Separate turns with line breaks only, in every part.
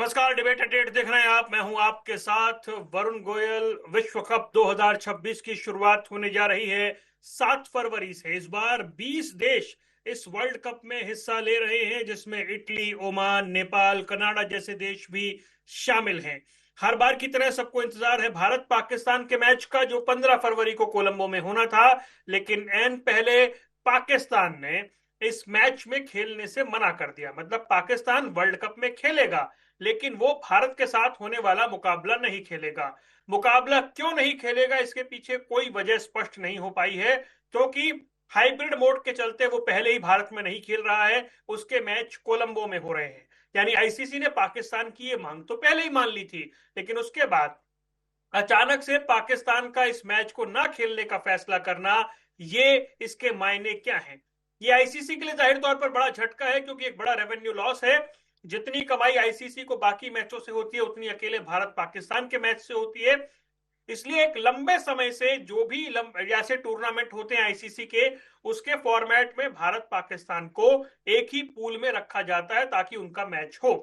नमस्कार। Debate eight देख रहे हैं आप। मैं हूं आपके साथ वरुण गोयल। विश्व कप 2026 की शुरुआत होने जा रही है 7 फरवरी से। इस बार 20 देश इस वर्ल्ड कप में हिस्सा ले रहे हैं, जिसमें इटली, ओमान, नेपाल, कनाडा जैसे देश भी शामिल हैं। हर बार की तरह सबको इंतजार है भारत पाकिस्तान के मैच का, जो 15 फरवरी को कोलंबो में होना था। लेकिन एन पहले पाकिस्तान ने इस मैच में खेलने से मना कर दिया। मतलब पाकिस्तान वर्ल्ड कप में खेलेगा, लेकिन वो भारत के साथ होने वाला मुकाबला नहीं खेलेगा। मुकाबला क्यों नहीं खेलेगा, इसके पीछे कोई वजह स्पष्ट नहीं हो पाई है, क्योंकि हाइब्रिड मोड के चलते वो पहले ही भारत में नहीं खेल रहा है। उसके मैच कोलंबो में हो रहे हैं। यानी आईसीसी ने पाकिस्तान की ये मांग तो पहले ही मान ली थी, लेकिन उसके बाद अचानक से पाकिस्तान का इस मैच को ना खेलने का फैसला करना, ये इसके मायने क्या हैं? ये आईसीसी के लिए जाहिर तौर पर बड़ा झटका है, क्योंकि एक बड़ा रेवेन्यू लॉस है। जितनी कमाई आईसीसी को बाकी मैचों से होती है, उतनी अकेले भारत पाकिस्तान के मैच से होती है। इसलिए एक लंबे समय से जो भी ऐसे टूर्नामेंट होते हैं आईसीसी के, उसके फॉर्मेट में भारत पाकिस्तान को एक ही पूल में रखा जाता है ताकि उनका मैच हो।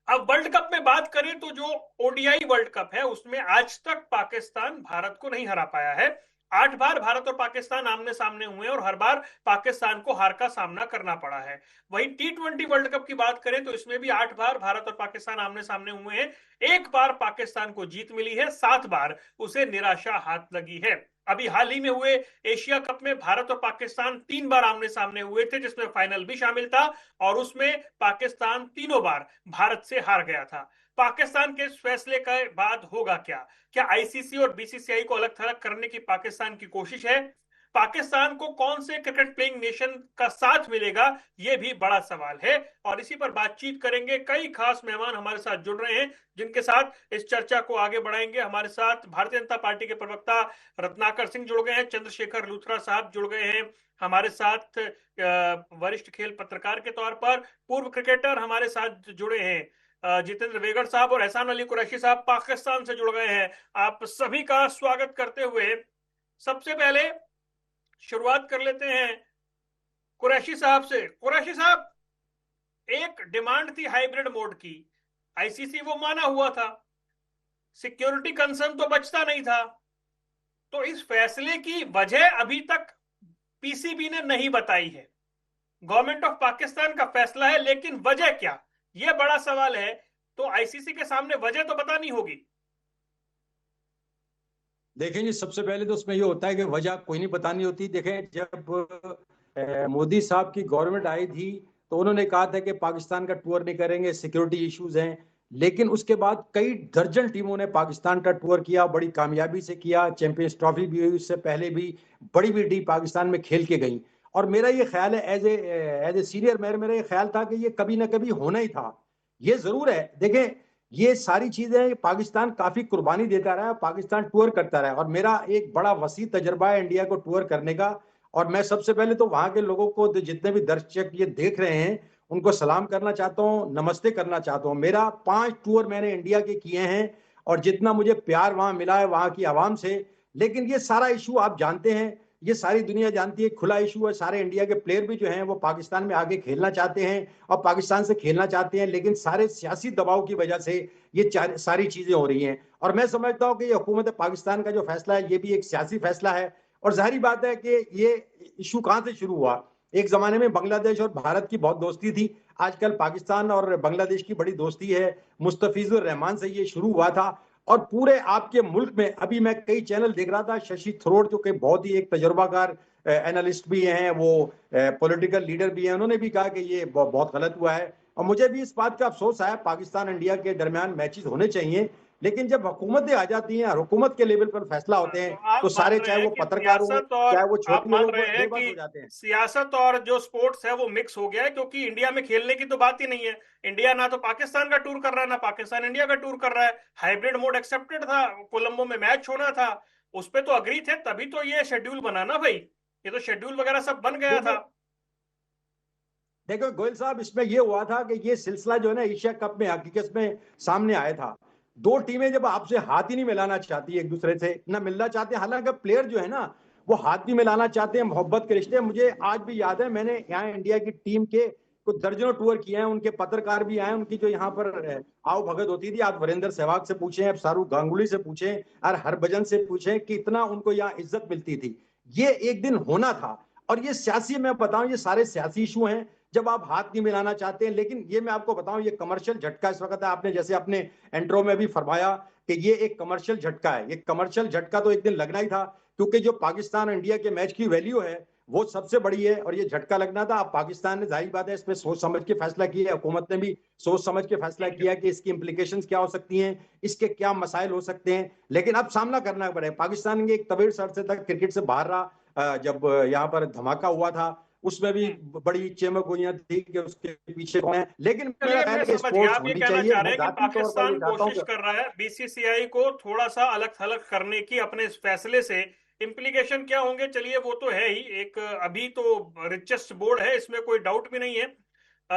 अब वर्ल्ड कप में बात करें तो जो ओडीआई वर्ल्ड कप है, उसमें आज तक पाकिस्तान भारत को नहीं हरा पाया है। 8 बार भारत और पाकिस्तान आमने सामने हुए और हर बार पाकिस्तान को हार का सामना करना पड़ा है। वहीं टी20 वर्ल्ड कप की बात करें तो इसमें भी 8 बार भारत और पाकिस्तान आमने सामने हुए हैं। 1 बार पाकिस्तान को जीत मिली है, 7 बार उसे निराशा हाथ लगी है। अभी हाल ही में हुए एशिया कप में भारत और पाकिस्तान 3 बार आमने सामने हुए थे, जिसमें फाइनल भी शामिल था, और उसमें पाकिस्तान तीनों बार भारत से हार गया था। पाकिस्तान के इस फैसले के बाद होगा क्या? क्या आईसीसी और बीसीसीआई को अलग थलग करने की पाकिस्तान की कोशिश है? पाकिस्तान को कौन से क्रिकेट प्लेइंग नेशन का साथ मिलेगा, यह भी बड़ा सवाल है। और इसी पर बातचीत करेंगे। कई खास मेहमान हमारे साथ जुड़ रहे हैं, जिनके साथ इस चर्चा को आगे बढ़ाएंगे। हमारे साथ भारतीय जनता पार्टी के प्रवक्ता रत्नाकर सिंह जुड़ गए हैं, चंद्रशेखर लूथरा साहब जुड़ गए हैं हमारे साथ, वरिष्ठ खेल पत्रकार के तौर पर। पूर्व क्रिकेटर हमारे साथ जुड़े हैं जितेंद्र वेगड़ साहब, और एहसान अली कुरैशी साहब पाकिस्तान से जुड़ गए हैं। आप सभी का स्वागत करते हुए सबसे पहले शुरुआत कर लेते हैं कुरैशी साहब से। कुरैशी साहब, एक डिमांड थी हाइब्रिड मोड की, आईसीसी वो माना हुआ था, सिक्योरिटी कंसर्न तो बचता नहीं था। तो इस फैसले की वजह अभी तक पीसीबी ने नहीं बताई है। गवर्नमेंट ऑफ पाकिस्तान का फैसला है, लेकिन वजह क्या, यह बड़ा सवाल है। तो आईसीसी के सामने वजह तो बतानी होगी।
देखें जी, सबसे पहले तो उसमें ये होता है कि वजह कोई नहीं बतानी होती। देखें, जब मोदी साहब की गवर्नमेंट आई थी तो उन्होंने कहा था कि पाकिस्तान का टूर नहीं करेंगे, सिक्योरिटी इश्यूज हैं। लेकिन उसके बाद कई दर्जन टीमों ने पाकिस्तान का टूर किया, बड़ी कामयाबी से किया। चैंपियंस ट्रॉफी भी हुई, उससे पहले भी बड़ी बड़ी टीम पाकिस्तान में खेल के गई। और मेरा ये ख्याल है, एज ए सीनियर मेरा ये ख्याल था कि ये कभी ना कभी होना ही था। ये जरूर है, देखें, ये सारी चीजें पाकिस्तान काफी कुर्बानी देता रहा, पाकिस्तान टूर करता रहा। और मेरा एक बड़ा वसी तजर्बा है इंडिया को टूर करने का। और मैं सबसे पहले तो वहां के लोगों को, जितने भी दर्शक ये देख रहे हैं, उनको सलाम करना चाहता हूँ, नमस्ते करना चाहता हूँ। मेरा 5 टूर मैंने इंडिया के किए हैं, और जितना मुझे प्यार वहां मिला है वहां की आवाम से। लेकिन ये सारा इशू आप जानते हैं, ये सारी दुनिया जानती है, खुला इशू है। सारे इंडिया के प्लेयर भी जो हैं वो पाकिस्तान में आगे खेलना चाहते हैं और पाकिस्तान से खेलना चाहते हैं, लेकिन सारे सियासी दबाव की वजह से ये सारी चीजें हो रही हैं। और मैं समझता हूं कि ये हुकूमत पाकिस्तान का जो फैसला है, ये भी एक सियासी फैसला है। और जाहिर बात है कि ये इशू कहां से शुरू हुआ। एक जमाने में बांग्लादेश और भारत की बहुत दोस्ती थी, आजकल पाकिस्तान और बांग्लादेश की बड़ी दोस्ती है। मुस्तफिजुर रहमान से ये शुरू हुआ था। और पूरे आपके मुल्क में, अभी मैं कई चैनल देख रहा था, शशि थरूर जो कि बहुत ही एक तजुर्बाकार एनालिस्ट भी हैं, वो पॉलिटिकल लीडर भी हैं, उन्होंने भी कहा कि ये बहुत गलत हुआ है। और मुझे भी इस बात का अफसोस है, पाकिस्तान इंडिया के दरमियान मैचेस होने चाहिए, लेकिन जब हुकूमतें आ जाती हैं, हुकूमत के लेवल पर फैसला होते
तो
हैं,
आप
तो
मान
सारे,
रहे
चाहे
हैं
वो
कि
पत्रकार हो,
सियासत और
चाहे वो
आप
छोटी
मान
हो,
रहे हैं
बेबस हो
कि
जाते हैं।
सियासत और जो स्पोर्ट्स है वो मिक्स हो गया है, क्योंकि इंडिया में खेलने की तो बात ही नहीं है। इंडिया ना तो पाकिस्तान का टूर कर रहा है, ना पाकिस्तान इंडिया का टूर कर रहा है। हाइब्रिड मोड एक्सेप्टेड था, कोलंबो में मैच होना था, उस पर तो अग्री थे, तभी तो ये शेड्यूल बना ना भाई। ये तो शेड्यूल वगैरह सब बन गया था।
देखो देखो गोयल साहब, इसमें यह हुआ था कि ये सिलसिला जो है ना, एशिया कप में हकीकत में सामने आया था। दो टीमें जब आपसे हाथ ही नहीं मिलाना चाहती, एक दूसरे से ना मिलना चाहते, हालांकि प्लेयर जो है ना वो हाथ भी मिलाना चाहते हैं, मोहब्बत के रिश्ते। मुझे आज भी याद है, मैंने यहाँ इंडिया की टीम के कुछ दर्जनों टूर किए हैं, उनके पत्रकार भी आए, उनकी जो यहाँ पर आओ भगत होती थी, आप वीरेंद्र सहवाग से पूछें, आप शाहरुख गांगुली से पूछें और हरभजन से पूछें कि इतना उनको यहाँ इज्जत मिलती थी। ये एक दिन होना था। और ये सियासी, मैं बताऊं, ये सारे सियासी इशू हैं जब आप हाथ नहीं मिलाना चाहते हैं। लेकिन ये मैं आपको बताऊं, ये कमर्शियल झटका इस वक्त है। आपने जैसे अपने एंट्रो में भी फरमाया कि ये एक कमर्शियल झटका है। ये कमर्शियल झटका तो एक दिन लगना ही था, क्योंकि जो पाकिस्तान इंडिया के मैच की वैल्यू है वो सबसे बड़ी है, और ये झटका लगना था। अब पाकिस्तान ने, जाहिर बात है, इस पर सोच समझ के फैसला किया है, हुकूमत ने भी सोच समझ के फैसला किया कि इसकी इंप्लीकेशंस क्या हो सकती हैं, इसके क्या मसाइल हो सकते हैं। लेकिन अब सामना करना पड़े। पाकिस्तान एक तवील अरसे तक क्रिकेट से बाहर रहा। जब यहाँ पर धमाका हुआ था उसमें भी बड़ी चेमक हुई थी कि उसके पीछे कौन है। लेकिन मेरा
चलिए,
ख्याल
मैं
है कि
समझ गया
स्पोर्ट्स
आप ये
होनी
कहना
चाहिए।
चाह रहे
मैं
हैं कि
जाती तौर पर ये
पाकिस्तान
चाहता हूँ
कोशिश
कि
कर रहा है बीसीसीआई को थोड़ा सा अलग थलग करने की अपने इस फैसले से। इम्प्लीकेशन क्या होंगे, चलिए वो तो है ही। एक अभी तो रिचेस्ट बोर्ड है, इसमें कोई डाउट भी नहीं है।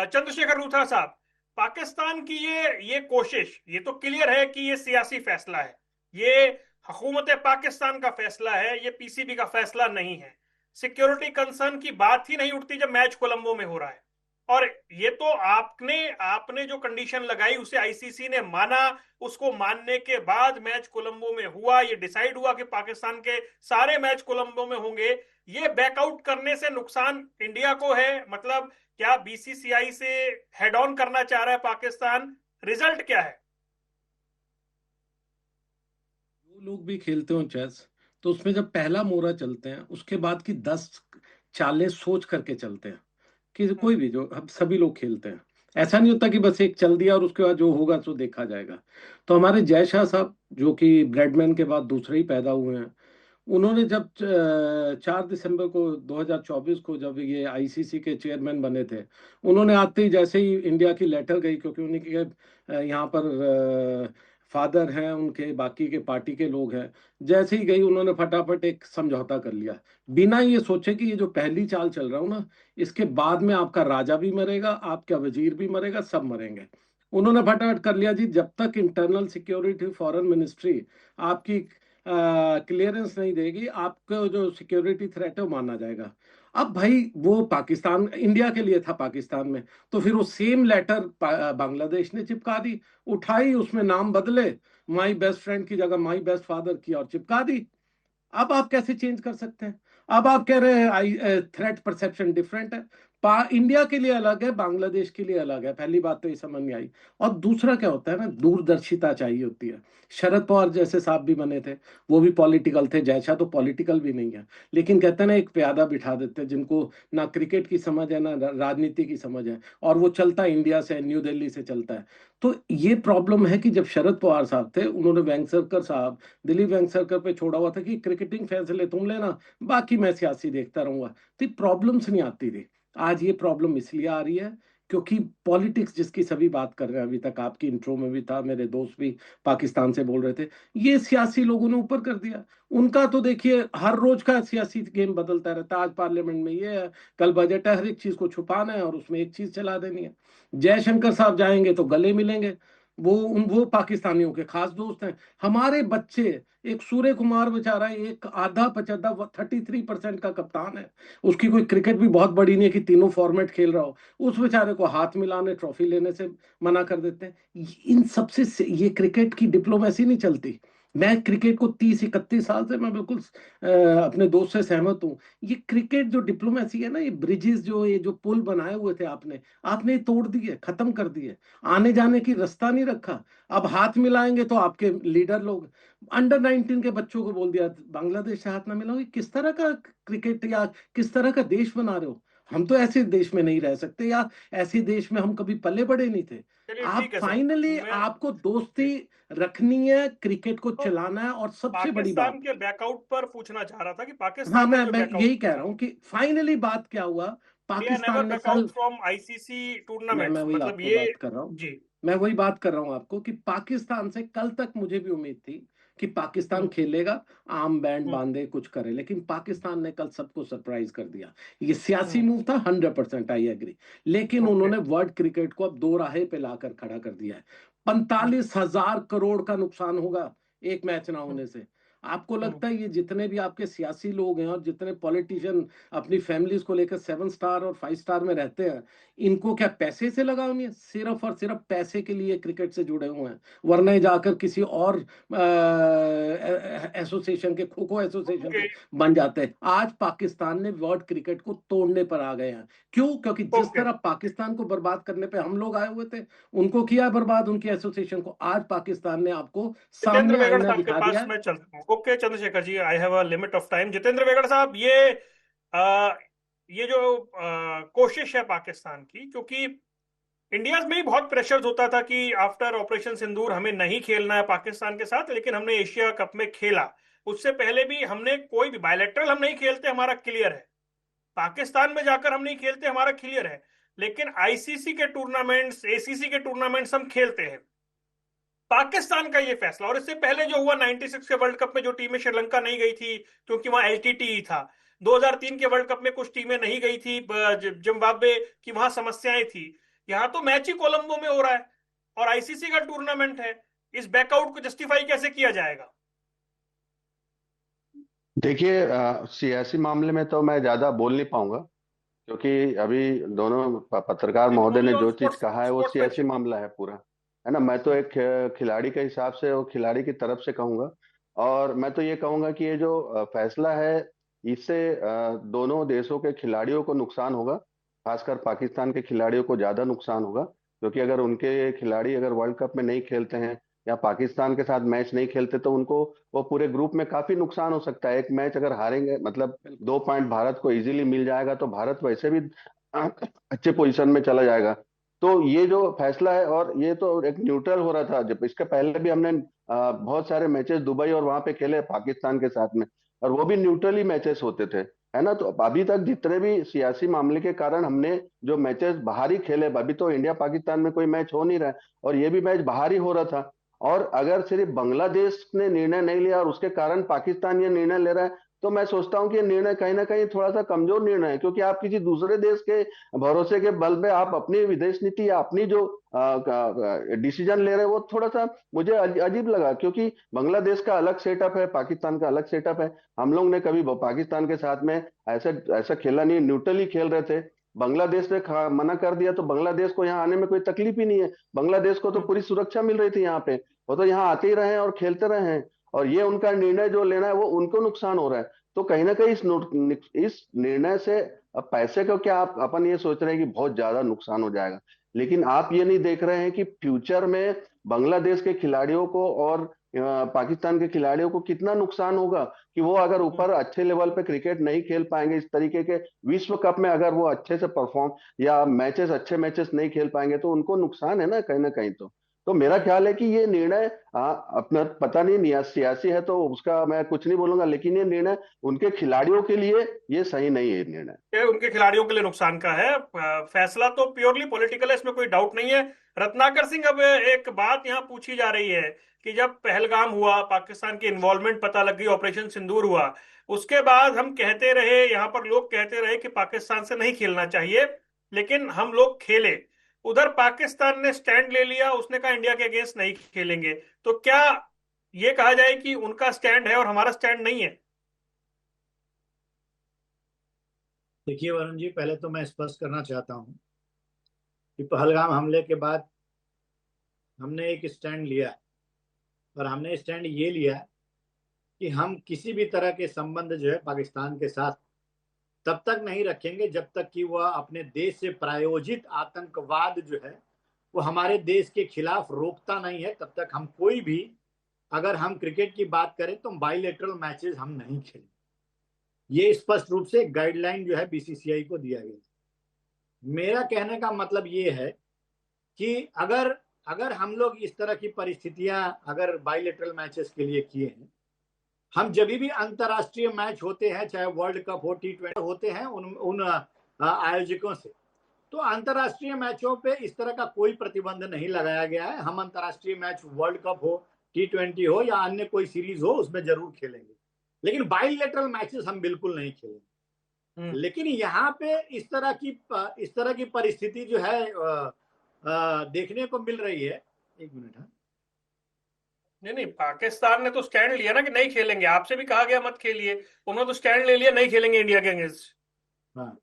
चंद्रशेखर लूथरा साहब, पाकिस्तान की ये कोशिश, ये तो क्लियर है कि ये सियासी फैसला है, ये हुकूमत पाकिस्तान का फैसला है, ये पीसीबी का फैसला नहीं है। सिक्योरिटी कंसर्न की बात ही नहीं उठती जब मैच कोलंबो में हो रहा है। और ये तो आपने आपने जो कंडीशन लगाई उसे आईसीसी ने माना। उसको मानने के बाद मैच कोलंबो में हुआ, ये डिसाइड हुआ कि पाकिस्तान के सारे मैच कोलंबो में होंगे। ये बैकआउट करने से नुकसान इंडिया को है, मतलब क्या बीसीसीआई से हेड ऑन करना चाह रहा है पाकिस्तान? रिजल्ट क्या है?
जो लोग भी खेलते हो चेस, तो उसमें जब पहला मोरा चलते हैं उसके बाद की 10 चालें सोच करके चलते हैं। कि कोई भी, जो हम सभी लोग खेलते हैं, ऐसा नहीं होता कि बस एक चल दिया और उसके बाद जो होगा सो देखा जाएगा। तो हमारे जय शाह साहब, जो कि ब्रेडमैन के बाद दूसरे ही पैदा हुए हैं, उन्होंने जब 4 दिसंबर को 2024 को जब ये आईसीसी के चेयरमैन बने थे, उन्होंने आते ही जैसे ही इंडिया की लेटर गई, क्योंकि उनके यहाँ पर फादर हैं उनके, बाकी के पार्टी के लोग हैं, जैसे ही गई उन्होंने फटाफट एक समझौता कर लिया, बिना ये सोचे कि ये जो पहली चाल चल रहा हूं ना, इसके बाद में आपका राजा भी मरेगा, आपका वजीर भी मरेगा, सब मरेंगे। उन्होंने फटाफट कर लिया जी, जब तक इंटरनल सिक्योरिटी फॉरेन मिनिस्ट्री आपकी क्लियरेंस नहीं देगी, आपको जो सिक्योरिटी थ्रेट है वो माना जाएगा। अब भाई वो पाकिस्तान, इंडिया के लिए था पाकिस्तान में, तो फिर वो सेम लेटर बांग्लादेश ने चिपका दी, उठाई, उसमें नाम बदले, माई बेस्ट फ्रेंड की जगह माई बेस्ट फादर की और चिपका दी। अब आप कैसे चेंज कर सकते हैं? अब आप कह रहे हैं आई थ्रेट परसेप्शन डिफरेंट है, इंडिया के लिए अलग है, बांग्लादेश के लिए अलग है। पहली बात तो ये समझ नहीं आई। और दूसरा क्या होता है ना, दूरदर्शिता चाहिए होती है। शरद पवार जैसे साहब भी बने थे, वो भी पॉलिटिकल थे, जैसा तो पॉलिटिकल भी नहीं है, लेकिन कहते हैं ना, एक प्यादा बिठा देते हैं जिनको ना क्रिकेट की समझ है ना राजनीति की समझ है, और वो चलता है इंडिया से, न्यू दिल्ली से चलता है। तो ये प्रॉब्लम है कि जब शरद पवार साहब थे, उन्होंने वेंगसरकर साहब, दिलीप वेंगसरकर पे छोड़ा हुआ था कि क्रिकेटिंग फैसले तुम लेना, बाकी मैं सियासी देखता रहूंगा, तो प्रॉब्लम्स नहीं आती थी। आज ये प्रॉब्लम इसलिए आ रही है क्योंकि पॉलिटिक्स, जिसकी सभी बात कर रहे हैं, अभी तक आपकी इंट्रो में भी था, मेरे दोस्त भी पाकिस्तान से बोल रहे थे, ये सियासी लोगों ने ऊपर कर दिया। उनका तो देखिए हर रोज का सियासी गेम बदलता रहता है। आज पार्लियामेंट में ये है, कल बजट है, हर एक चीज को छुपाना है और उसमें एक चीज चला देनी है। जयशंकर साहब जाएंगे तो गले मिलेंगे, वो पाकिस्तानियों के खास दोस्त हैं। हमारे बच्चे, एक सूर्य कुमार बेचारा, एक आधा 33% का कप्तान है, उसकी कोई क्रिकेट भी बहुत बड़ी नहीं है कि तीनों फॉर्मेट खेल रहा हो, उस बेचारे को हाथ मिलाने, ट्रॉफी लेने से मना कर देते हैं। इन सबसे ये क्रिकेट की डिप्लोमेसी नहीं चलती। मैं क्रिकेट को 30-31 साल से, मैं बिल्कुल अपने दोस्त से सहमत हूँ। ये क्रिकेट जो डिप्लोमेसी है ना, ये ब्रिजेस, जो ये जो पुल बनाए हुए थे आपने आपने तोड़ दिए, खत्म कर दिए, आने जाने की रास्ता नहीं रखा। अब हाथ मिलाएंगे तो आपके लीडर लोग, अंडर 19 के बच्चों को बोल दिया बांग्लादेश से हाथ ना मिलाओगे। किस तरह का क्रिकेट या किस तरह का देश बना रहे हो? हम तो ऐसे देश में नहीं रह सकते, या ऐसे देश में हम कभी पले बड़े नहीं थे।
चलिए
आप
ठीक है सर,
फाइनली,
मैं
आपको दोस्ती रखनी है, क्रिकेट को
तो
चलाना है, और सबसे बड़ी
पाकिस्तान
बात,
के बैकआउट पर पूछना चाह रहा था कि
हाँ,
पाकिस्तान ने जो
मैं
बैकआउट
यही कह
किया,
रहा हूँ कि फाइनली बात क्या हुआ।
इंडिया नेवर
पाकिस्तान ने
बैक
कल,
आउट फ्रॉम आईसीसी
मैं
टूर्नामेंट्स,
वही
मतलब
आपको
ये।
बात कर रहा हूँ,
जी।
मैं वही बात कर रहा हूँ आपको कि पाकिस्तान से कल तक मुझे भी उम्मीद थी कि पाकिस्तान
हम्म,
खेलेगा, आर्म बैंड
हम्म,
बांधे कुछ करे, लेकिन पाकिस्तान ने कल सबको सरप्राइज कर दिया। ये सियासी
हम्म,
मूव था, 100% आई एग्री, लेकिन
ओके।
उन्होंने वर्ल्ड क्रिकेट को अब दो राहे पे लाकर खड़ा कर दिया है।
हम्म,
45,000 करोड़ का नुकसान होगा एक मैच ना
हम्म,
होने से। आपको लगता है ये जितने भी आपके सियासी लोग हैं और जितने पॉलिटिशियन अपनी फैमिलीज को लेकर 7 स्टार और 5 स्टार में रहते हैं, इनको क्या पैसे से लगाव नहीं है? सिर्फ और सिर्फ पैसे के लिए क्रिकेट से जुड़े हुए हैं, वरना ये जाकर किसी और एसोसिएशन के, खो खो एसोसिएशन के बन जाते हैं। आज पाकिस्तान ने वर्ल्ड क्रिकेट को तोड़ने पर आ गए हैं। क्यों? क्योंकि जिस तरह पाकिस्तान को बर्बाद करने पे हम लोग आए हुए थे, उनको किया बर्बाद उनकी एसोसिएशन को। आज पाकिस्तान ने आपको
जितेंद्र
सामने
वेगड़
आईना
साहब के
दिखा
पास
दिया।
मैं चलता हूँ। Okay Chandrashekhar ji, I have a limit of time. Jitendra Vegad साहब, ये जो कोशिश है पाकिस्तान की, क्योंकि इंडिया में ही बहुत प्रेशर होता था कि आफ्टर ऑपरेशन सिंदूर हमें नहीं खेलना है पाकिस्तान के साथ, लेकिन हमने एशिया कप में खेला। उससे पहले भी हमने कोई भी बायलैटरल हम नहीं खेलते, हमारा क्लियर है। पाकिस्तान में जाकर हम नहीं खेलते, हमारा क्लियर है। लेकिन आईसीसी के टूर्नामेंट्स, एसीसी के टूर्नामेंट्स हम खेलते हैं। पाकिस्तान का ये फैसला, और इससे पहले जो हुआ 96 के वर्ल्ड कप में जो टीमें श्रीलंका नहीं गई थी क्योंकि वहां एलटीटी था, 2003 के वर्ल्ड कप में कुछ टीमें नहीं गई थी जिम्बाब्वे की, वहां समस्याएं थी। यहां तो मैच ही कोलंबो में हो रहा है और आईसीसी का टूर्नामेंट है। इस बैकआउट को जस्टिफाई कैसे किया जाएगा?
देखिए, सियासी मामले में तो मैं ज्यादा बोल नहीं पाऊंगा, क्योंकि अभी दोनों पत्रकार महोदय ने जो चीज कहा है वो सियासी मामला है पूरा, है ना। मैं तो एक खिलाड़ी के हिसाब से और खिलाड़ी की तरफ से कहूंगा, और मैं तो ये कहूंगा कि ये जो फैसला है, इससे दोनों देशों के खिलाड़ियों को नुकसान होगा। खासकर पाकिस्तान के खिलाड़ियों को ज्यादा नुकसान होगा, क्योंकि अगर उनके खिलाड़ी अगर वर्ल्ड कप में नहीं खेलते हैं या पाकिस्तान के साथ मैच नहीं खेलते, तो उनको वो पूरे ग्रुप में काफी नुकसान हो सकता है। एक मैच अगर हारेंगे, मतलब 2 पॉइंट भारत को इजीली मिल जाएगा, तो भारत वैसे भी अच्छे पोजीशन में चला जाएगा। तो ये जो फैसला है, और ये तो एक न्यूट्रल हो रहा था, जब इसके पहले भी हमने बहुत सारे मैचेस दुबई और वहां पे खेले पाकिस्तान के साथ में, और वो भी न्यूट्रली मैचेस होते थे, है ना। तो अभी तक जितने भी सियासी मामले के कारण हमने जो मैचेस बाहर ही खेले, अभी तो इंडिया पाकिस्तान में कोई मैच हो नहीं रहा है, और ये भी मैच बाहर ही हो रहा था। और अगर सिर्फ बांग्लादेश ने निर्णय नहीं लिया और उसके कारण पाकिस्तान ये निर्णय ले रहा है, तो मैं सोचता हूं कि ये निर्णय कहीं ना कहीं थोड़ा सा कमजोर निर्णय है, क्योंकि आप किसी दूसरे देश के भरोसे के बल पे आप अपनी विदेश नीति या अपनी जो डिसीजन ले रहे हैं, वो थोड़ा सा मुझे अजीब लगा। क्योंकि बांग्लादेश का अलग सेटअप है, पाकिस्तान का अलग सेटअप है। हम लोग ने कभी पाकिस्तान के साथ में ऐसा ऐसा खेला नहीं, न्यूट्रली खेल रहे थे। बांग्लादेश ने मना कर दिया, तो बांग्लादेश को यहाँ आने में कोई तकलीफ ही नहीं है। बांग्लादेश को तो पूरी सुरक्षा मिल रही थी यहाँ पे, वो तो यहाँ आते ही रहे हैं और खेलते रहे हैं। और ये उनका निर्णय जो लेना है वो उनको नुकसान हो रहा है। तो कहीं ना कहीं इस निर्णय से, अब पैसे को क्या आप अपन ये सोच रहे हैं कि बहुत ज्यादा नुकसान हो जाएगा, लेकिन आप ये नहीं देख रहे हैं कि फ्यूचर में बांग्लादेश के खिलाड़ियों को और पाकिस्तान के खिलाड़ियों को कितना नुकसान होगा, कि वो अगर ऊपर अच्छे लेवल पे क्रिकेट नहीं खेल पाएंगे, इस तरीके के विश्व कप में अगर वो अच्छे से परफॉर्म या अच्छे मैचेस नहीं खेल पाएंगे, तो उनको नुकसान है ना कहीं ना कहीं। तो मेरा ख्याल है कि ये निर्णय अपना पता नहीं सियासी है, तो उसका मैं कुछ नहीं बोलूंगा, लेकिन ये निर्णय उनके खिलाड़ियों के लिए ये सही नहीं है निर्णय।
ये उनके खिलाड़ियों के लिए नुकसान का है। फैसला तो प्योरली पॉलिटिकल है, इसमें कोई डाउट नहीं है। रत्नाकर सिंह, अब एक बात यहाँ पूछी जा रही है कि जब पहलगाम हुआ, पाकिस्तान की इन्वॉल्वमेंट पता लग गई, ऑपरेशन सिंदूर हुआ, उसके बाद हम कहते रहे, यहाँ पर लोग कहते रहे कि पाकिस्तान से नहीं खेलना चाहिए, लेकिन हम लोग खेले। उधर पाकिस्तान ने स्टैंड ले लिया, उसने कहा इंडिया के अगेंस्ट नहीं खेलेंगे। तो क्या ये कहा जाए कि उनका स्टैंड है और हमारा स्टैंड नहीं है?
देखिए वरुण जी, पहले तो मैं स्पष्ट करना चाहता हूं कि पहलगाम हमले के बाद हमने एक स्टैंड लिया, और हमने स्टैंड ये लिया कि हम किसी भी तरह के संबंध जो है पाकिस्तान के साथ तब तक नहीं रखेंगे जब तक कि वह अपने देश से प्रायोजित आतंकवाद जो है वो हमारे देश के खिलाफ रोकता नहीं है, तब तक हम कोई भी, अगर हम क्रिकेट की बात करें तो बाइलेटरल मैचेस हम नहीं खेलेंगे। ये स्पष्ट रूप से गाइडलाइन जो है बीसीसीआई को दिया गया। मेरा कहने का मतलब ये है कि अगर हम लोग इस तरह की परिस्थितियां अगर बाइलेटरल मैचेस के लिए किए हैं, हम जब भी अंतर्राष्ट्रीय मैच होते हैं, चाहे वर्ल्ड कप हो, T20 होते हैं उन आयोजकों से, तो अंतर्राष्ट्रीय मैचों पे इस तरह का कोई प्रतिबंध नहीं लगाया गया है। हम अंतर्राष्ट्रीय मैच वर्ल्ड कप हो, T20 हो या अन्य कोई सीरीज हो, उसमें जरूर खेलेंगे, लेकिन बाइलेटरल मैचेस हम बिल्कुल नहीं खेलेंगे। लेकिन यहाँ पे इस तरह की परिस्थिति जो है देखने को मिल रही है। एक मिनट है।
नहीं नहीं, पाकिस्तान ने तो स्टैंड लिया ना कि नहीं खेलेंगे। आपसे भी कहा गया मत खेलिए, उन्होंने तो स्टैंड ले लिया, नहीं खेलेंगे इंडिया के अगेंस्ट।
हाँ,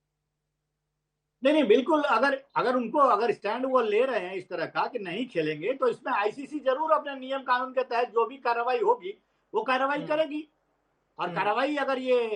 नहीं नहीं, बिल्कुल। अगर अगर उनको अगर स्टैंड वो ले रहे हैं इस तरह का कि नहीं खेलेंगे, तो इसमें आईसीसी जरूर अपने नियम कानून के तहत जो भी कार्रवाई होगी वो कार्रवाई करेगी। और कार्रवाई अगर ये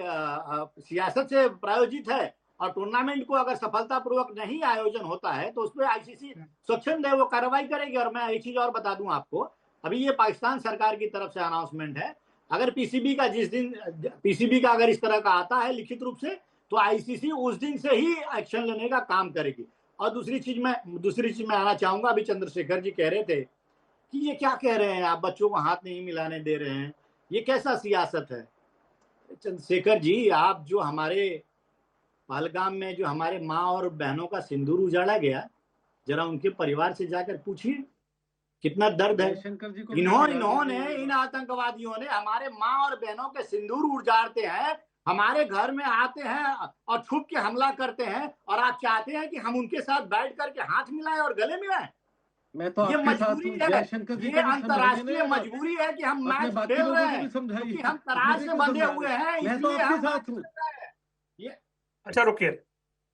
सियासत से प्रायोजित है और टूर्नामेंट को अगर सफलतापूर्वक नहीं आयोजन होता है तो उसमें आईसीसी स्वच्छंद वो कार्रवाई करेगी। और मैं एक चीज और बता दूं आपको, अभी ये पाकिस्तान सरकार की तरफ से अनाउंसमेंट है, अगर पीसीबी का जिस दिन पीसीबी का अगर इस तरह का आता है लिखित रूप से, तो आईसीसी उस दिन से ही एक्शन लेने का काम करेगी। और दूसरी चीज मैं आना चाहूंगा, अभी चंद्रशेखर जी कह रहे थे कि ये क्या कह रहे हैं, आप बच्चों को हाथ नहीं मिलाने दे रहे हैं, ये कैसा सियासत है। चंद्रशेखर जी, आप जो हमारे पहलगाम में जो हमारे माँ और बहनों का सिंदूर उजाड़ा गया, जरा उनके परिवार से जाकर पूछिए कितना दर्द है।
जयशंकर जी को
इन्होंने इन आतंकवादियों ने हमारे माँ और बहनों के सिंदूर उजाड़ते हैं, हमारे घर में आते हैं और छुप के हमला करते हैं, और आप चाहते हैं कि हम उनके साथ बैठ करके हाथ मिलाएं और गले मिलाएं।
मैं तो
ये
आपके साथ
मजबूरी
हूं।
है,
जयशंकर जी
ये अंतर्राष्ट्रीय मजबूरी है कि हम
अपने
मैच
बाकी
खेल
लोगों
रहे
को
हैं,
भी समझाइए।
क्योंकि हम करार से बंधे हुए हैं,
मैं तो
इसलिए
आपके
हम
साथ हूँ।
ये
अच्छा रुकिए,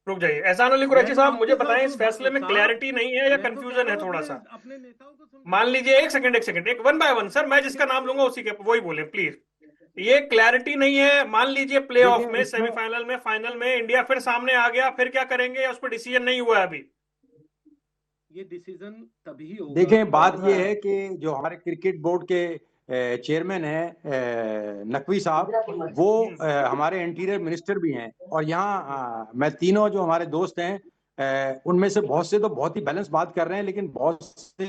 रुक जाइए। एहसान अली कुरैशी साहब, मुझे
आपके
बताएं
साथ
इस
हूँ
फैसले में
साहब।
क्लैरिटी नहीं है या
मैं तो कह
कंफ्यूजन
रहा
है
हूँ
थोड़ा सा?
अपने नेताओं को समझाइए।
मान लीजिए, एक सेकंड, एक वन बाय वन सर, मैं जिसका नाम लूंगा उसी के वही बोले प्लीज। ये क्लैरिटी नहीं है। मान लीजिए प्लेऑफ
देखिए
में,
इसमें
सेमीफाइनल में, फाइनल में इंडिया फिर सामने आ गया, फिर क्या करेंगे? या उस पर डिसीजन नहीं हुआ है अभी?
ये डिसीजन तभी होगा।
देखें, बात ये है कि जो हमारे क्रिकेट बोर्ड के चेयरमैन है नकवी साहब, वो हमारे इंटीरियर मिनिस्टर भी हैं, और यहाँ मैं तीनों जो हमारे दोस्त हैं उनमें से बहुत से तो बहुत ही बैलेंस बात कर रहे हैं, लेकिन बहुत से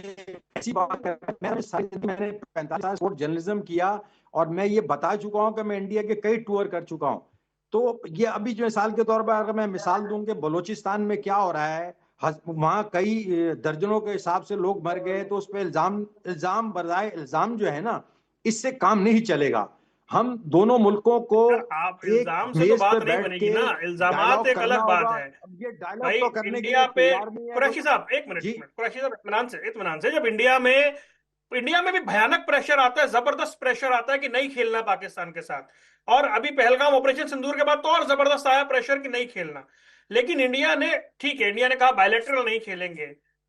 ऐसी बात कर रहे हैं। मैंने 45 साल स्पोर्ट जर्नलिज्म किया और मैं ये बता चुका हूँ कि मैं इंडिया के कई टूर कर चुका हूँ। तो ये अभी जो मिसाल के तौर पर अगर मैं मिसाल दूं कि बलूचिस्तान में क्या हो रहा है, वहां कई दर्जनों के हिसाब से लोग मर गए, तो उस पर इल्जाम बजाय इल्जाम जो है ना, इससे काम नहीं चलेगा। हम दोनों मुल्कों को
आप
एक
इल्जाम से तो
मेज पे
बात नहीं
बैठ
बनेगी
के
ना, इल्जामात
डायलॉग
एक
करना
अलग बात
होगा।
है।
अब ये डायलॉग
भाई
तो करने के
इंडिया
लिए
पे,
तैयार नहीं है
कुरैशी साहब एक मिनट,
जी।
कुरैशी साहब इत्मीनान से, जब इंडिया में भी भयानक प्रेशर आता है, जबरदस्त प्रेशर आता है कि नहीं खेलना पाकिस्तान के साथ, और अभी पहलगाम ऑपरेशन सिंदूर के बाद तो और जबरदस्त आया प्रेशर कि नहीं खेलना। लेकिन इंडिया ने, ठीक है, इंडिया ने कहा बायलैटरल नहीं खेलेंगे,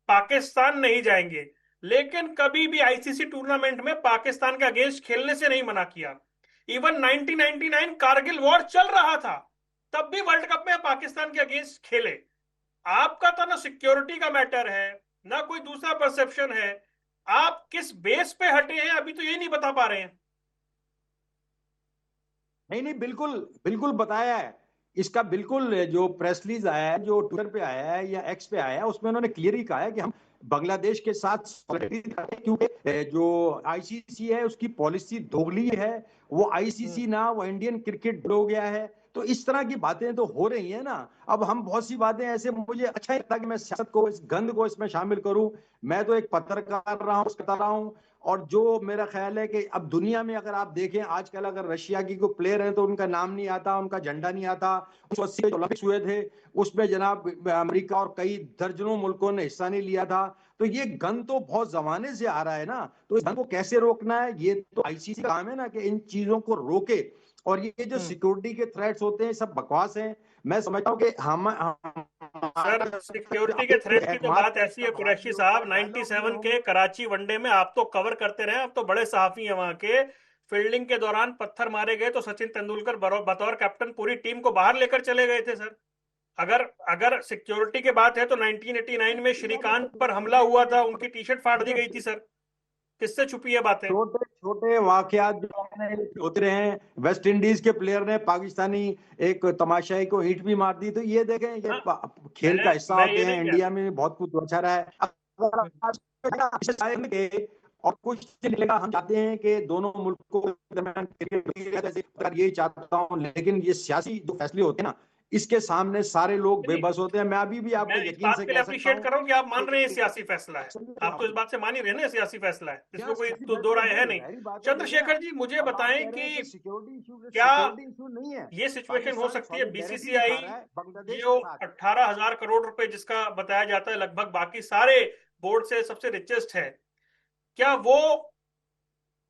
पाकिस्तान नहीं जाएंगे, लेकिन कभी भी आईसीसी टूर्नामेंट में पाकिस्तान के अगेंस्ट खेलने से नहीं मना किया। इवन 1999 कारगिल वॉर चल रहा था, तब भी वर्ल्ड कप में पाकिस्तान के अगेंस्ट खेले। आपका तो ना सिक्योरिटी का मैटर है, ना कोई दूसरा परसेप्शन है। आप किस बेस पे हटे हैं अभी तो ये नहीं बता पा रहे हैं।
नहीं नहीं, बिल्कुल बिल्कुल बताया है। इसका बिल्कुल जो प्रेस रिलीज आया है, जो ट्विटर पे आया है या एक्स पे आया है, उसमें उन्होंने क्लियरली कहा है कि हम बांग्लादेश के साथ solidarity करते हैं, क्योंकि जो आईसीसी है उसकी पॉलिसी दोगली है। वो आईसीसी ना, वो इंडियन क्रिकेट हो गया है। तो इस तरह की बातें तो हो रही है ना। अब हम बहुत सी बातें ऐसे, मुझे अच्छा नहीं लगता कि मैं सियासत को, इस गंद को इसमें शामिल करूं। मैं तो एक पत्रकार रहा हूं, बता रहा हूं। और जो मेरा ख्याल है कि अब दुनिया में अगर आप देखें, आजकल अगर रशिया की कोई प्लेयर है तो उनका नाम नहीं आता, उनका झंडा नहीं आता। 1980 ओलंपिक्स हुए थे, उसमें जनाब अमेरिका और कई दर्जनों मुल्कों ने हिस्सा नहीं लिया था। तो ये गन तो बहुत जमाने से आ रहा है ना। तो इस गन को कैसे रोकना है, ये तो आईसीसी का काम है ना कि इन चीजों को रोके। और ये जो सिक्योरिटी के थ्रेट्स होते हैं सब बकवास हैं। मैं समझता हूँ कि हम
सर, सिक्योरिटी के थ्रेट की तो बात ऐसी है कुरैशी साहब, 97 के कराची वनडे में आप तो कवर करते रहे, आप तो बड़े सहाफी हैं वहां के। फील्डिंग के दौरान पत्थर मारे गए तो सचिन तेंदुलकर बतौर कैप्टन पूरी टीम को बाहर लेकर चले गए थे सर। अगर अगर सिक्योरिटी की बात है तो 1989 में श्रीकांत पर हमला हुआ था, उनकी टी शर्ट फाड़ दी गई थी सर। किससे छुपी है बातें?
छोटे छोटे वाकयात जो होते रहे हैं। वेस्ट इंडीज के प्लेयर ने पाकिस्तानी एक तमाशाई को ईंट भी मार दी। तो ये देखें, ये खेल का हिस्सा होते हैं। इंडिया में बहुत कुछ अच्छा रहा है। और कुछ निकलेगा, हम चाहते हैं कि दोनों मुल्कों के दरमियान ये चाहता हूं, लेकिन ये सियासी जो फैसले होते हैं ना, इसके सामने सारे लोग बेबस होते हैं। मैं अभी भी आपको यकीन से कह सकता
अप्रिशिएट कर रहा हूं कि आप मान रहे हैं सियासी फैसला है। आप तो इस बात से मान ही रहे हैं ना, सियासी फैसला है, इसमें कोई तो दो राय है नहीं। चंद्रशेखर जी, मुझे बताएं कि क्या
नहीं है,
ये सिचुएशन हो सकती है बीसीसीआई जो 18,000 करोड़ रुपए जिसका बताया जाता है लगभग बाकी सारे बोर्ड से सबसे रिचेस्ट है, क्या वो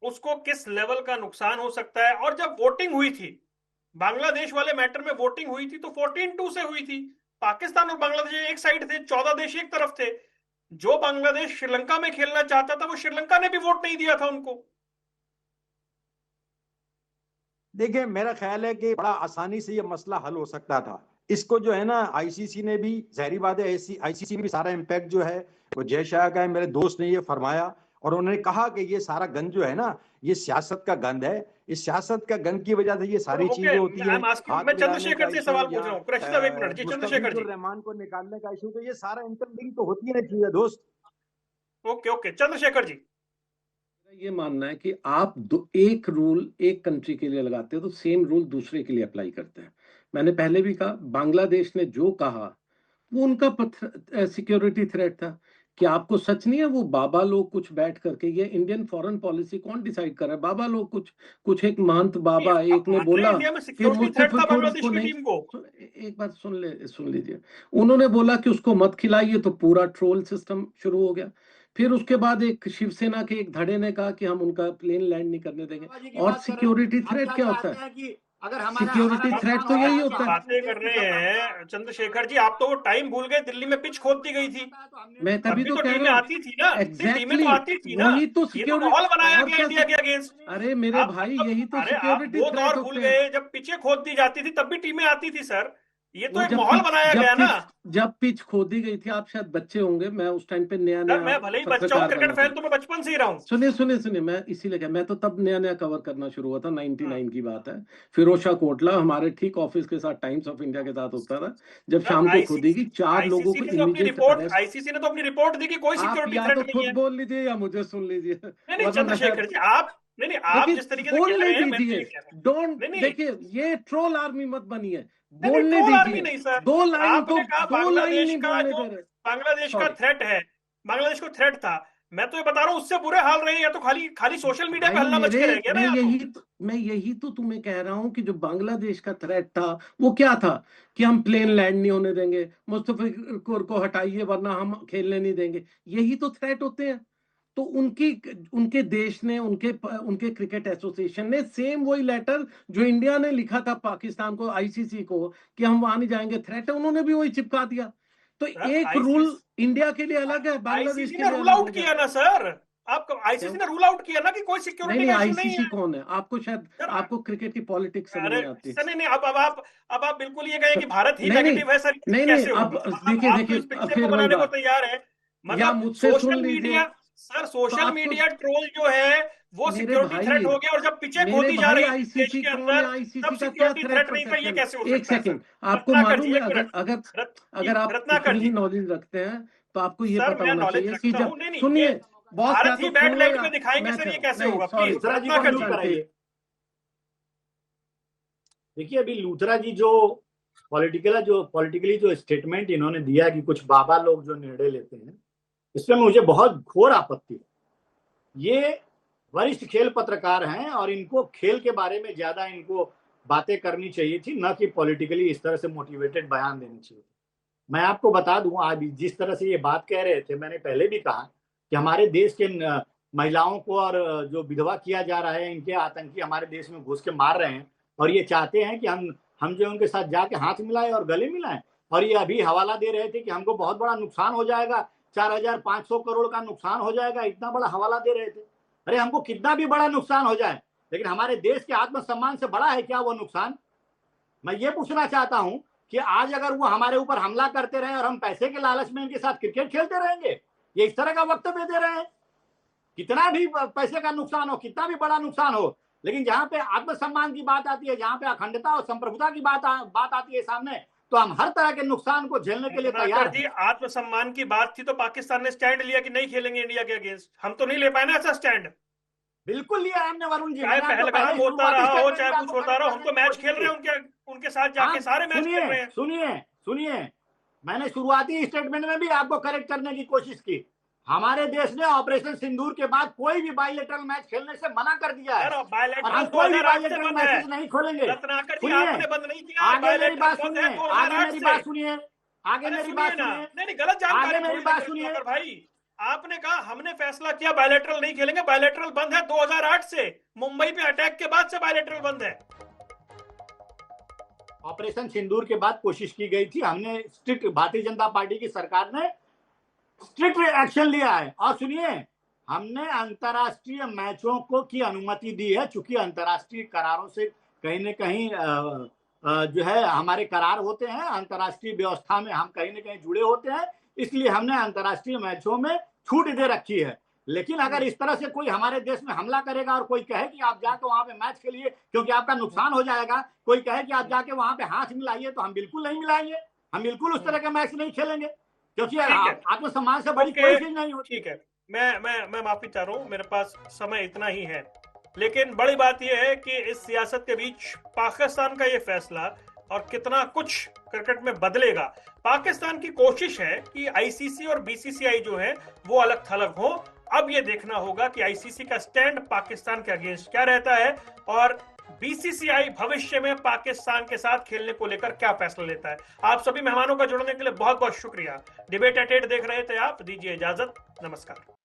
उसको किस लेवल का नुकसान हो सकता है। और जब वोटिंग हुई थी, बांग्लादेश वाले मैटर में वोटिंग हुई थी तो 14-2 से हुई थी। पाकिस्तान और बांग्लादेश एक साइड थे, 14 देश एक तरफ थे। जो बांग्लादेश श्रीलंका में खेलना चाहता था वो श्रीलंका ने भी वोट नहीं दिया था उनको।
देखिए, मेरा ख्याल है कि बड़ा आसानी से ये मसला हल हो सकता था। इसको जो है ना, आईसीसी ने भी, जहरी बात है, आईसीसी ने भी सारा इम्पैक्ट जो है वो जय शाह का है। मेरे दोस्त ने ये फरमाया और उन्होंने कहा कि ये सारा गंद जो है ना, ये सियासत का गंद है। इस सियासत का गंद की वजह से ये सारी चीजें होती हैं।
मैं चंद्रशेखर से सवाल पूछ रहा हूँ। कृष्ण, एक मिनट जी, चंद्रशेखर जी,
रहमान को निकालने का इशू, तो ये सारा इंटरलिंक तो होती है चीजें दोस्त।
ओके, चंद्रशेखर जी,
ये मानना है कि आप एक रूल एक कंट्री के लिए लगाते हो तो सेम रूल दूसरे के लिए अप्लाई करते हैं। मैंने पहले भी कहा, बांग्लादेश ने जो कहा वो उनका सिक्योरिटी थ्रेट था। क्या आपको सच नहीं है वो बाबा लोग कुछ बैठ करके, ये इंडियन फॉरेन पॉलिसी कौन डिसाइड कर रहा है? बाबा लोग कुछ एक महंत बाबा एक ने बोला
इंडिया में
कि
सिक्योरिटी थ्रेट था
मुस्तफा
बांग्लादेश
को
की
नहीं,
टीम को।
एक बात सुन लीजिए। उन्होंने बोला कि उसको मत खिलाइए तो पूरा ट्रोल सिस्टम शुरू हो गया। फिर उसके बाद एक शिवसेना के एक धड़े ने कहा कि हम उनका प्लेन लैंड नहीं करने देंगे। और सिक्योरिटी थ्रेट क्या होता है? सिक्योरिटी थ्रेट तो यही होता है।
बातें कर रहे हैं चंद्रशेखर जी, आप तो वो टाइम भूल गए, दिल्ली में पिच खोद दी गई थी।
मैं तभी तो कह
टीमें
रहा हूँ,
आती थी ना, टीमें तो आती थी ना।
वही तो
ये तो
सिक्योरिटी
माहौल बनाया
और
गया
क्या
इंडिया के अगेंस्ट।
अरे मेरे भाई, यही तो
अरे आप
सिक्योरिटी
वो
थ्रेट
दौर भूल
होते हैं।
गए जब पिचें खोद दी जाती थी, तब भी टीमें आती थी सर। ये तो
वो
एक माहौल बनाया गया ना।
जब पिच खोदी गई थी, आप शायद बच्चे होंगे, मैं उस टाइम पे नया
सर मैं भले ही बच्चा हूँ, क्रिकेट फैन तो मैं बचपन से ही रहा हूँ।
सुनिए, मैं इसीलिए मैं तो तब नया कवर करना शुरू हुआ था, 99 की बात है। फिरोज शाह कोटला हमारे ठीक ऑफिस के साथ, टाइम्स ऑफ इंडिया के साथ होता था। जब शाम को खोदेगी 4 लोगों को इमीडिएट अरेस्ट।
आईसीसी ने तो अपनी रिपोर्ट दी कि कोई सिक्योरिटी
या
थ्रेट
तो
नहीं
खुद
है।
बोल लीजिए या मुझे सुन लीजिए।
नहीं चंद्रशेखर जी, आप नहीं आप जिस तरीके से कह रहे हैं,
दीजिए, डोंट, देखिए ये ट्रोल आर्मी मत बनिए,
बोलने
दीजिए।
नहीं सर,
दो लाइन
आपने कहा
दो लाइन नहीं
का
बोलने
जो
दे रहे।
बांग्लादेश का थ्रेट है, बांग्लादेश को थ्रेट था। मैं तो ये बता रहा हूँ उससे बुरे हाल रहे हैं, तो खाली सोशल मीडिया पे हल्ला मच के रह गया ना।
मैं यही तो तुम्हें कह रहा हूँ कि जो बांग्लादेश का थ्रेट था वो क्या था कि हम प्लेन लैंड नहीं होने देंगे, मुस्तफा को हटाइए वरना हम खेलने नहीं देंगे। यही तो थ्रेट होते हैं। तो उनके देश ने, उनके क्रिकेट एसोसिएशन ने सेम वही लेटर जो इंडिया ने लिखा था पाकिस्तान को, आईसीसी को, कि हम वहां नहीं जाएंगे, थ्रेट है, उन्होंने भी वही चिपका दिया। तो एक रूल इंडिया के लिए अलग है, बांग्लादेश के लिए
रूल आउट किया ना सर। आपको आईसीसी ने रूल आउट किया ना कि कोई सिक्योरिटी
नहीं,
का इशू नहीं
आईसीसी
है।
कौन है? आपको क्रिकेट की पॉलिटिक्स समझ नहीं आती।
नहीं अब आप बिल्कुल ये कहें कि भारत ही नेगेटिव है सर,
नहीं, अब देखिए
फिर बनाने को तैयार है।
या मुझसे सुन लीजिए
सर, सोशल मीडिया ट्रोल जो है वो सिक्योरिटी थ्रेट हो गया, और जब पिछे खोदी जा रही है देश के अंदर, तब सिक्योरिटी थ्रेट नहीं था। ये कैसे हो सकता है?
एक सेकंड, आपको मालूम है, अगर आप इतनी नॉलेज रखते हैं तो आपको ये पता होना चाहिए कि जब, सुनिए बॉस,
भारत ही बैड लाइट में दिखाएंगे सर, ये कैसे होगा? प्लीज रत्नाकर जी।
देखिए, अभी लूथरा जी जो पॉलिटिकली जो स्टेटमेंट इन्होंने दिया कि कुछ बाबा लोग जो निर्णय लेते हैं, इसमें मुझे बहुत घोर आपत्ति है। ये वरिष्ठ खेल पत्रकार हैं और इनको खेल के बारे में ज्यादा इनको बातें करनी चाहिए थी, न कि पॉलिटिकली इस तरह से मोटिवेटेड बयान देनी चाहिए। मैं आपको बता दूं, आज जिस तरह से ये बात कह रहे थे, मैंने पहले भी कहा कि हमारे देश के महिलाओं को और जो विधवा किया जा रहा है, इनके आतंकी हमारे देश में घुस के मार रहे हैं, और ये चाहते हैं कि हम जो उनके साथ जाके हाथ मिलाएं और गले मिलाएं। और ये अभी हवाला दे रहे थे कि हमको बहुत बड़ा नुकसान हो जाएगा, 4500 करोड़ का नुकसान हो जाएगा, इतना बड़ा हवाला दे रहे थे। अरे हमको कितना भी बड़ा नुकसान हो जाए, लेकिन हमारे देश के आत्मसम्मान से बड़ा है क्या वो नुकसान? मैं ये पूछना चाहता हूं कि आज अगर वो हमारे ऊपर हमला करते रहे और हम पैसे के लालच में इनके साथ क्रिकेट खेलते रहेंगे, ये इस तरह का वक्तव्य दे रहे हैं। कितना भी पैसे का नुकसान हो, कितना भी बड़ा नुकसान हो, लेकिन जहां पे आत्मसम्मान की बात आती है, जहां पे अखंडता और संप्रभुता की बात आती है सामने, तो हम हर तरह के नुकसान को झेलने के लिए तैयार हैं।
आत्मसम्मान की बात थी तो पाकिस्तान ने स्टैंड लिया कि नहीं खेलेंगे इंडिया के अगेंस्ट। हम तो नहीं ले पाए ना ऐसा स्टैंड।
बिल्कुल लिया हमने वरुण जी,
चाहे पहलगाम होता रहा हो, चाहे कुछ होता रहा, हम तो मैच खेल रहे हैं उनके साथ जाके, सारे मैच खेल रहे हैं।
सुनिए, मैंने शुरुआती स्टेटमेंट में भी आपको करेक्ट करने की कोशिश की। हमारे देश ने ऑपरेशन सिंदूर के बाद कोई भी बायलैटरल मैच खेलने से मना कर दिया है, और हम कोई भी बायलैटरल मैचेस नहीं खोलेंगे। आगे मेरी बात सुनिए,
नहीं गलत जानकारी
भाई,
आपने कहा हमने फैसला किया बायलैटरल नहीं खेलेंगे, बायलैटरल बंद है 2008 से, मुंबई पे अटैक के बाद से बायलैटरल बंद है।
ऑपरेशन सिंदूर के बाद कोशिश की गई थी, हमने स्ट्रिक्ट, भारतीय जनता पार्टी की सरकार ने स्ट्रिक्ट एक्शन लिया है। और सुनिए, हमने अंतर्राष्ट्रीय मैचों को की अनुमति दी है, चूंकि अंतर्राष्ट्रीय करारों से कहीं न कहीं जो है हमारे करार होते हैं, अंतर्राष्ट्रीय व्यवस्था में हम कहीं न कहीं जुड़े होते हैं, इसलिए हमने अंतर्राष्ट्रीय मैचों में छूट दे रखी है। लेकिन अगर इस तरह से कोई हमारे देश में हमला करेगा और कोई कहे कि आप जाके वहां पे मैच खेलिए क्योंकि आपका नुकसान हो जाएगा, कोई कहे कि आप जाके वहां पे हाथ मिलाइए, तो हम बिल्कुल नहीं मिलाएंगे, हम बिल्कुल उस तरह के मैच नहीं खेलेंगे, क्योंकि आत्मसम्मान से बड़ी कोई चीज नहीं होती।
ठीक है, मैं माफी चाह रहा हूँ, मेरे पास समय इतना ही है, लेकिन बड़ी बात यह है कि इस सियासत के बीच पाकिस्तान का ये फैसला और कितना कुछ क्रिकेट में बदलेगा। पाकिस्तान की कोशिश है कि आईसीसी और बीसीसीआई जो है वो अलग थलग हो। अब ये देखना होगा कि आईसीसी का स्टैंड पाकिस्तान के अगेंस्ट क्या रहता है और बीसीसीआई भविष्य में पाकिस्तान के साथ खेलने को लेकर क्या फैसला लेता है। आप सभी मेहमानों का जुड़ने के लिए बहुत बहुत शुक्रिया। डिबेट एट 8 देख रहे थे आप, दीजिए इजाजत, नमस्कार।